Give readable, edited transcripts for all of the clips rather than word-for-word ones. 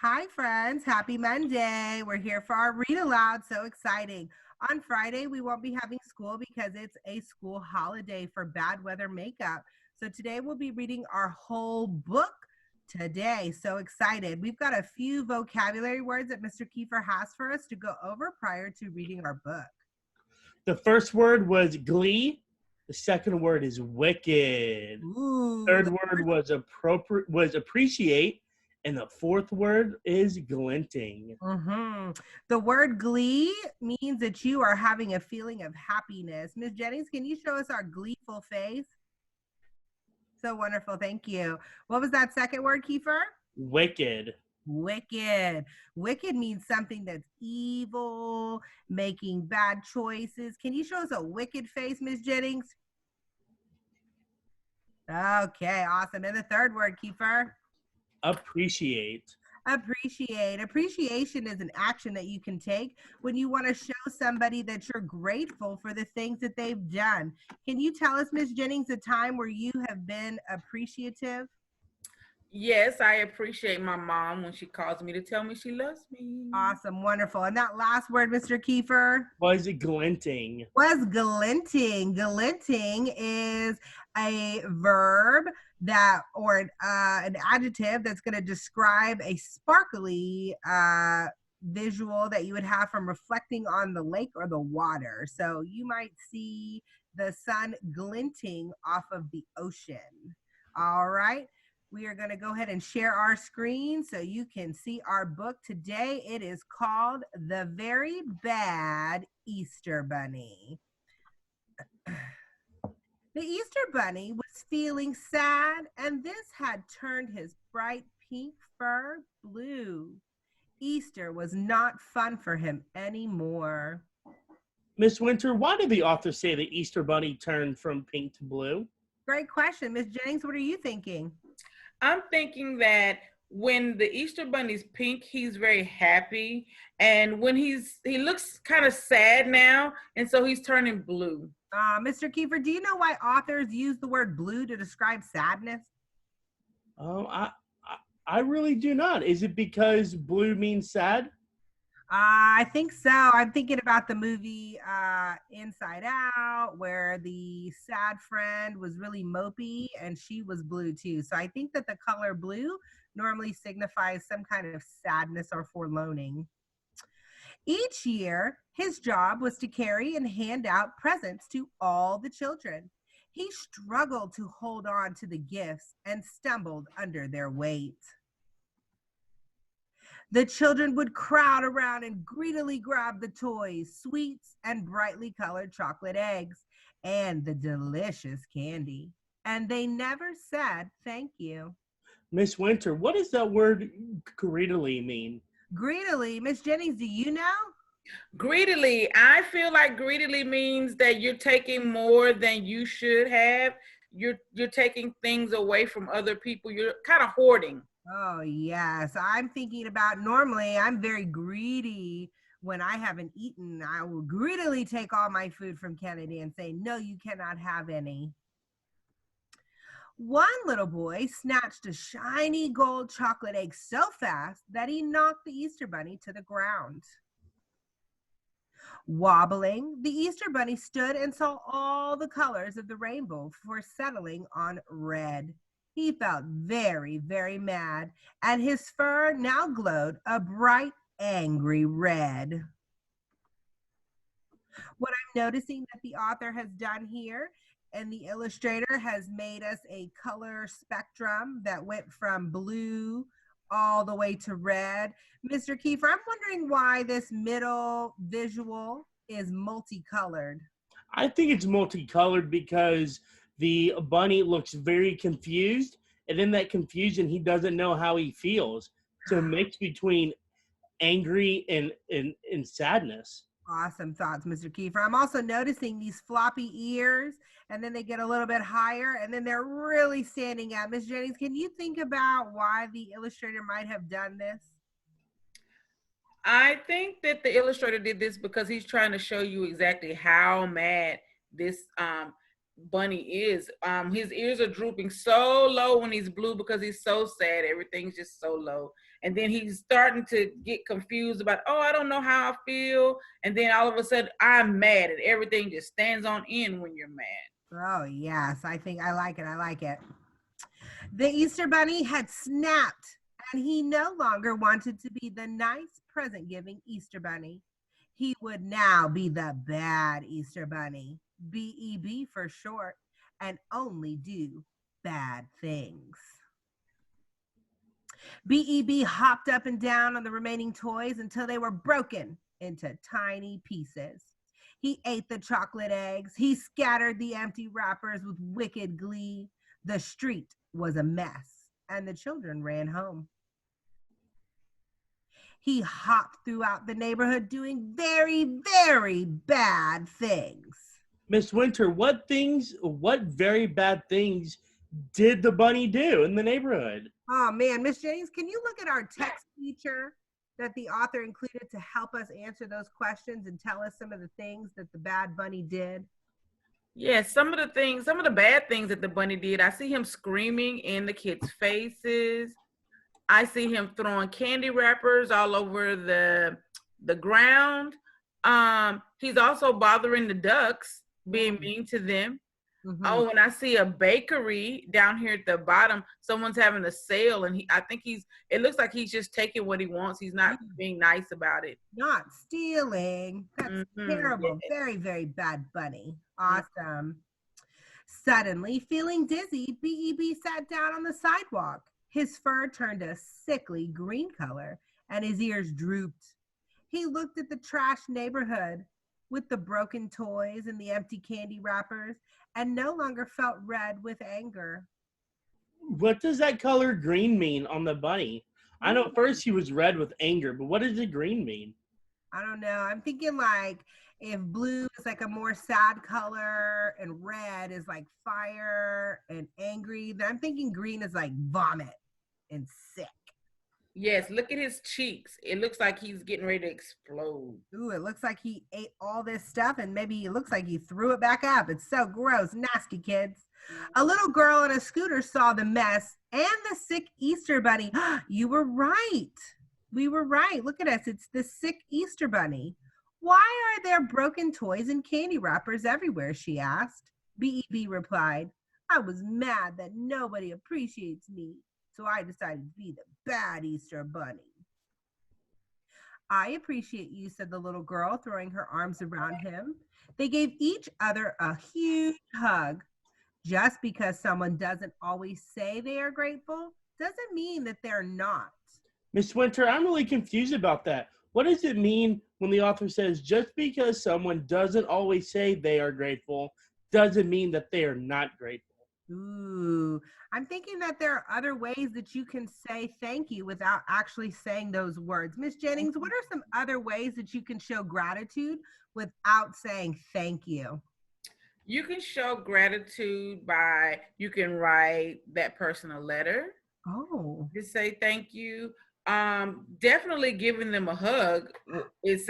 Hi, friends. Happy Monday. We're here for our read aloud. So exciting. On Friday, we won't be having school because it's a school holiday for bad weather makeup. So today we'll be reading our whole book today. So excited. We've got a few vocabulary words that Mr. Kiefer has for us to go over prior to reading our book. The first word was glee. The second word is wicked. Ooh, Third word was appreciate, and the fourth word is glinting. The word glee means that you are having a feeling of happiness. Ms. Jennings, can you show us our gleeful face? So wonderful. Thank you. What was that second word, Kiefer? Wicked. Wicked. Wicked means something that's evil, making bad choices. Can you show us a wicked face, Ms. Jennings? Okay, awesome. And the third word, Kiefer? Appreciate. Appreciate. Appreciation is an action that you can take when you want to show somebody that you're grateful for the things that they've done. Can you tell us, Ms. Jennings, a time where you have been appreciative? Yes, I appreciate my mom when she calls me to tell me she loves me. Awesome, wonderful. And that last word, Mr. Kiefer? Was glinting. Was glinting. Glinting is a verb that, or an adjective that's going to describe a sparkly visual that you would have from reflecting on the lake or the water. So you might see the sun glinting off of the ocean. All right. We are going to go ahead and share our screen so you can see our book today. It is called The Very Bad Easter Bunny. The Easter Bunny was feeling sad, and this had turned his bright pink fur blue. Easter was not fun for him anymore. Miss Winter, why did the author say the Easter Bunny turned from pink to blue? Great question. Ms. Jennings, what are you thinking? I'm thinking that when the Easter Bunny's pink, he's very happy. And when he looks kind of sad now, and so he's turning blue. Mr. Kiefer, do you know why authors use the word blue to describe sadness? Oh, I really do not. Is it because blue means sad? I think so. I'm thinking about the movie Inside Out, where the sad friend was really mopey and she was blue too. So I think that the color blue normally signifies some kind of sadness or forlorning. Each year, his job was to carry and hand out presents to all the children. He struggled to hold on to the gifts and stumbled under their weight. The children would crowd around and greedily grab the toys, sweets, and brightly colored chocolate eggs, and the delicious candy. And they never said thank you. Miss Winter, what does that word greedily mean? Greedily, Miss Jennings, do you know? Greedily, I feel like greedily means that you're taking more than you should have. You're taking things away from other people. You're kind of hoarding. Oh, yes. I'm thinking about normally I'm very greedy when I haven't eaten. I will greedily take all my food from Kennedy and say, no, you cannot have any. One little boy snatched a shiny gold chocolate egg so fast that he knocked the Easter Bunny to the ground. Wobbling, the Easter Bunny stood and saw all the colors of the rainbow before settling on red. He felt very, very mad, and his fur now glowed a bright, angry red. What I'm noticing that the author has done here and the illustrator has made us a color spectrum that went from blue all the way to red. Mr. Kiefer, I'm wondering why this middle visual is multicolored. I think it's multicolored because the bunny looks very confused, and in that confusion, he doesn't know how he feels. So a mix between angry and sadness. Awesome thoughts, Mr. Kiefer. I'm also noticing these floppy ears, and then they get a little bit higher, and then they're really standing out. Ms. Jennings, can you think about why the illustrator might have done this? I think that the illustrator did this because he's trying to show you exactly how mad this Bunny is. His ears are drooping so low when he's blue because he's so sad. Everything's just so low. And then he's starting to get confused about, oh, I don't know how I feel. And then all of a sudden, I'm mad, and everything just stands on end when you're mad. Oh, yes. I think I like it. I like it. The Easter Bunny had snapped, and he no longer wanted to be the nice present giving Easter Bunny. He would now be the bad Easter Bunny, BEB for short, and only do bad things. BEB hopped up and down on the remaining toys until they were broken into tiny pieces. He ate the chocolate eggs. He scattered the empty wrappers with wicked glee. The street was a mess, and the children ran home. He hopped throughout the neighborhood doing very, very bad things. Miss Winter, what very bad things did the bunny do in the neighborhood? Oh man, Miss Jennings, can you look at our text feature that the author included to help us answer those questions and tell us some of the things that the bad bunny did? Yes, some of the bad things that the bunny did. I see him screaming in the kids' faces. I see him throwing candy wrappers all over the ground. He's also bothering the ducks, being mean to them. Mhm. Oh, and I see a bakery down here at the bottom. Someone's having a sale, and it looks like he's just taking what he wants. He's not being nice about it. Not stealing. That's terrible. Yeah. Very, very bad bunny. Awesome. Suddenly, feeling dizzy, BEB sat down on the sidewalk. His fur turned a sickly green color, and his ears drooped. He looked at the trash neighborhood with the broken toys and the empty candy wrappers, and no longer felt red with anger. What does that color green mean on the bunny? I know at first he was red with anger, but what does the green mean? I don't know. I'm thinking like if blue is like a more sad color and red is like fire and angry, then I'm thinking green is like vomit and sick. Yes, look at his cheeks. It looks like he's getting ready to explode. Ooh, it looks like he ate all this stuff and maybe it looks like he threw it back up. It's so gross. Nasty, kids. A little girl on a scooter saw the mess and the sick Easter bunny. You were right. We were right. Look at us. It's the sick Easter bunny. Why are there broken toys and candy wrappers everywhere? She asked. BEB replied, I was mad that nobody appreciates me, so I decided to be the bad Easter bunny. I appreciate you, said the little girl, throwing her arms around him. They gave each other a huge hug. Just because someone doesn't always say they are grateful doesn't mean that they're not. Miss Winter, I'm really confused about that. What does it mean when the author says just because someone doesn't always say they are grateful doesn't mean that they are not grateful? Ooh, I'm thinking that there are other ways that you can say thank you without actually saying those words. Miss Jennings, what are some other ways that you can show gratitude without saying thank you? You can show gratitude by, you can write that person a letter. Oh. Just say thank you. Definitely giving them a hug is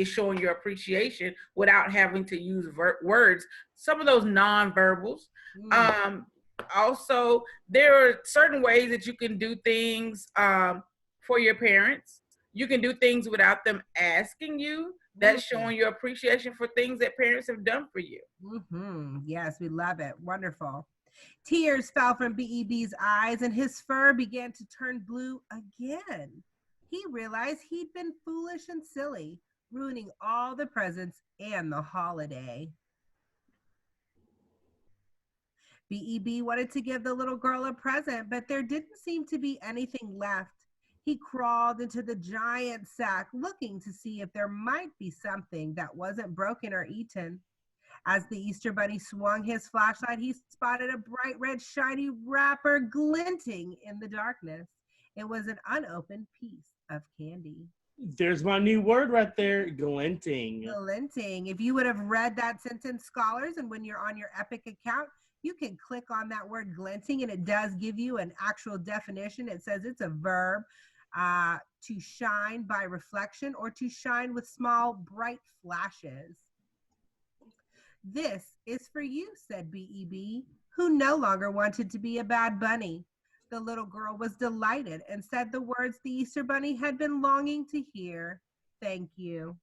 showing your appreciation without having to use words. Some of those non-verbals. Also, there are certain ways that you can do things for your parents. You can do things without them asking you. That's showing your appreciation for things that parents have done for you. Yes, we love it. Wonderful. Tears fell from BEB's eyes and his fur began to turn blue again. He realized he'd been foolish and silly, ruining all the presents and the holiday. BEB wanted to give the little girl a present, but there didn't seem to be anything left. He crawled into the giant sack, looking to see if there might be something that wasn't broken or eaten. As the Easter bunny swung his flashlight, he spotted a bright red shiny wrapper glinting in the darkness. It was an unopened piece of candy. There's my new word right there, glinting. Glinting. If you would have read that sentence, scholars, and when you're on your Epic account, you can click on that word glinting and it does give you an actual definition. It says it's a verb to shine by reflection or to shine with small bright flashes. This is for you, said B.E.B., who no longer wanted to be a bad bunny. The little girl was delighted and said the words the Easter Bunny had been longing to hear. Thank you.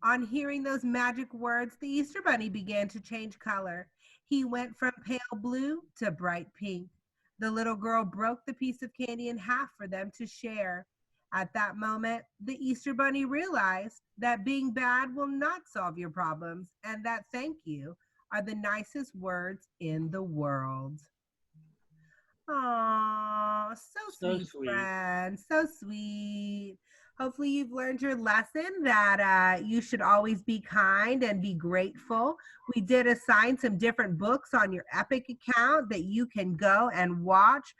On hearing those magic words, the Easter Bunny began to change color. He went from pale blue to bright pink. The little girl broke the piece of candy in half for them to share. At that moment, the Easter Bunny realized that being bad will not solve your problems and that thank you are the nicest words in the world. Aw, so So sweet, sweet. friend. So sweet. Hopefully, you've learned your lesson that you should always be kind and be grateful. We did assign some different books on your Epic account that you can go and watch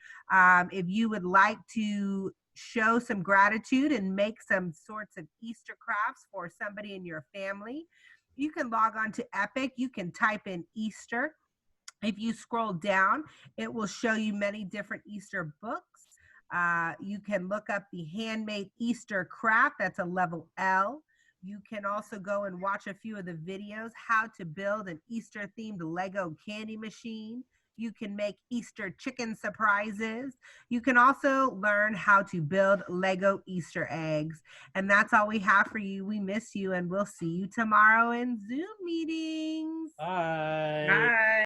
if you would like to show some gratitude and make some sorts of Easter crafts for somebody in your family. You can log on to Epic. You can type in Easter. If you scroll down, it will show you many different Easter books. You can look up the Handmade Easter Craft, that's a level L. You can also go and watch a few of the videos, how to build an Easter themed Lego candy machine. You can make Easter chicken surprises. You can also learn how to build Lego Easter eggs. And that's all we have for you. We miss you, and we'll see you tomorrow in Zoom meetings. Bye. Bye.